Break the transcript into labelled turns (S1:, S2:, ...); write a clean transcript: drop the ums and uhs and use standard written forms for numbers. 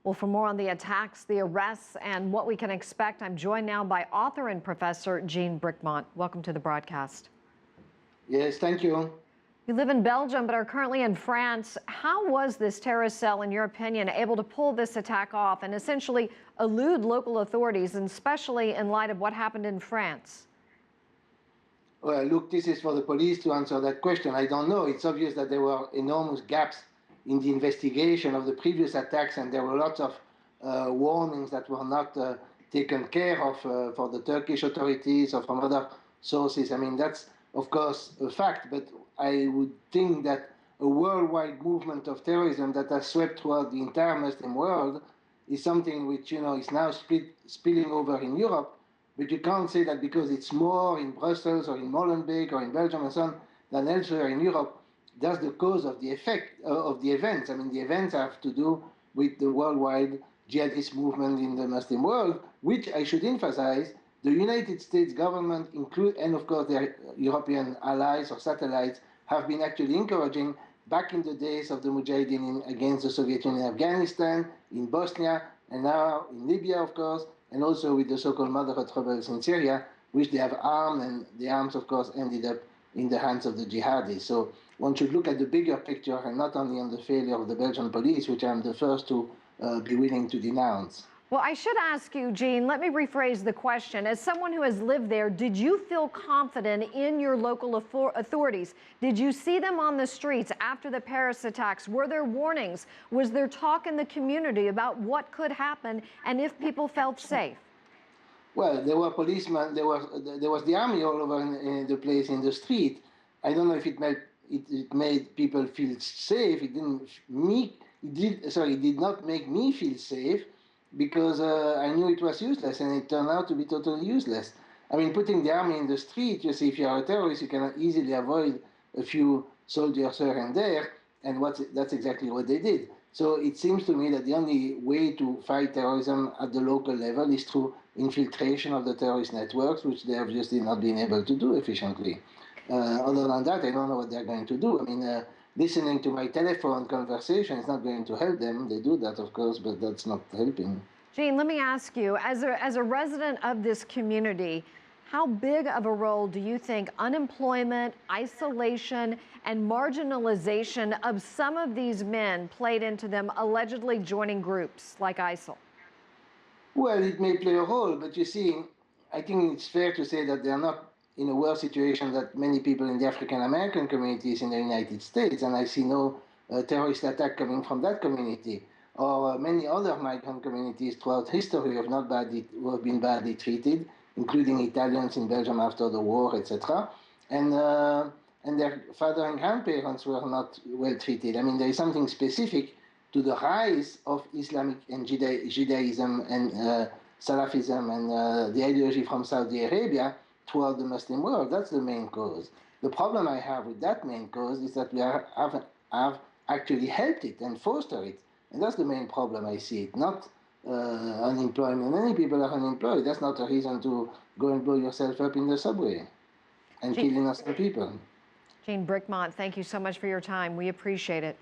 S1: Well, for more on the attacks, the arrests, and what we can expect, I'm joined now by author and professor Jean Bricmont. Welcome to the broadcast.
S2: Yes, thank you.
S1: You live in Belgium but are currently in France. How was this terrorist cell, in your opinion, able to pull this attack off and essentially elude local authorities, and especially in light of what happened in France?
S2: Well, look, this is for the police to answer that question. I don't know. It's obvious that there were enormous gaps in the investigation of the previous attacks, and there were lots of warnings that were not taken care of for the Turkish authorities or from other sources. I mean, that's, of course, a fact, but I would think that a worldwide movement of terrorism that has swept throughout the entire Muslim world is something which, is now spilling over in Europe. But you can't say that because it's more in Brussels or in Molenbeek or in Belgium and so on than elsewhere in Europe, that's the cause of the effect of the events. I mean, the events have to do with the worldwide jihadist movement in the Muslim world, which I should emphasize, the United States government, and of course their European allies or satellites, have been actually encouraging back in the days of the Mujahideen against the Soviet Union in Afghanistan, in Bosnia, and now in Libya, of course, and also with the so-called moderate rebels in Syria, which they have armed, and the arms, of course, ended up in the hands of the jihadis. So one should look at the bigger picture and not only on the failure of the Belgian police, which I'm the first to be willing to denounce.
S1: Well, I should ask you, Jean, let me rephrase the question. As someone who has lived there, did you feel confident in your local authorities? Did you see them on the streets after the Paris attacks? Were there warnings? Was there talk in the community about what could happen and if people felt safe?
S2: Well, there were policemen, there was the army all over in the place, in the street. I don't know if it made people feel safe. It did not make me feel safe, because I knew it was useless, and it turned out to be totally useless. I mean, putting the army in the street, you see, if you're a terrorist, you can easily avoid a few soldiers here and there, and that's exactly what they did. So it seems to me that the only way to fight terrorism at the local level is through infiltration of the terrorist networks, which they have obviously not been able to do efficiently. Other than that, I don't know what they're going to do. I mean, listening to my telephone conversation is not going to help them. They do that, of course, but that's not helping.
S1: Jean, let me ask you, as a resident of this community, how big of a role do you think unemployment, isolation, and marginalization of some of these men played into them allegedly joining groups like ISIL?
S2: Well, it may play a role, but you see, I think it's fair to say that they are not in a worse situation than many people in the African-American communities in the United States, and I see no terrorist attack coming from that community, or many other migrant communities throughout history who have been badly treated, including Italians in Belgium after the war, etc. And their father and grandparents were not well treated. I mean, there is something specific to the rise of Islamic and Judaism and Salafism and the ideology from Saudi Arabia throughout the Muslim world. That's the main cause. The problem I have with that main cause is that we have actually helped it and fostered it. And that's the main problem I see it, not unemployment. Many people are unemployed. That's not a reason to go and blow yourself up in the subway and kill innocent people.
S1: Jean Bricmont, thank you so much for your time. We appreciate it.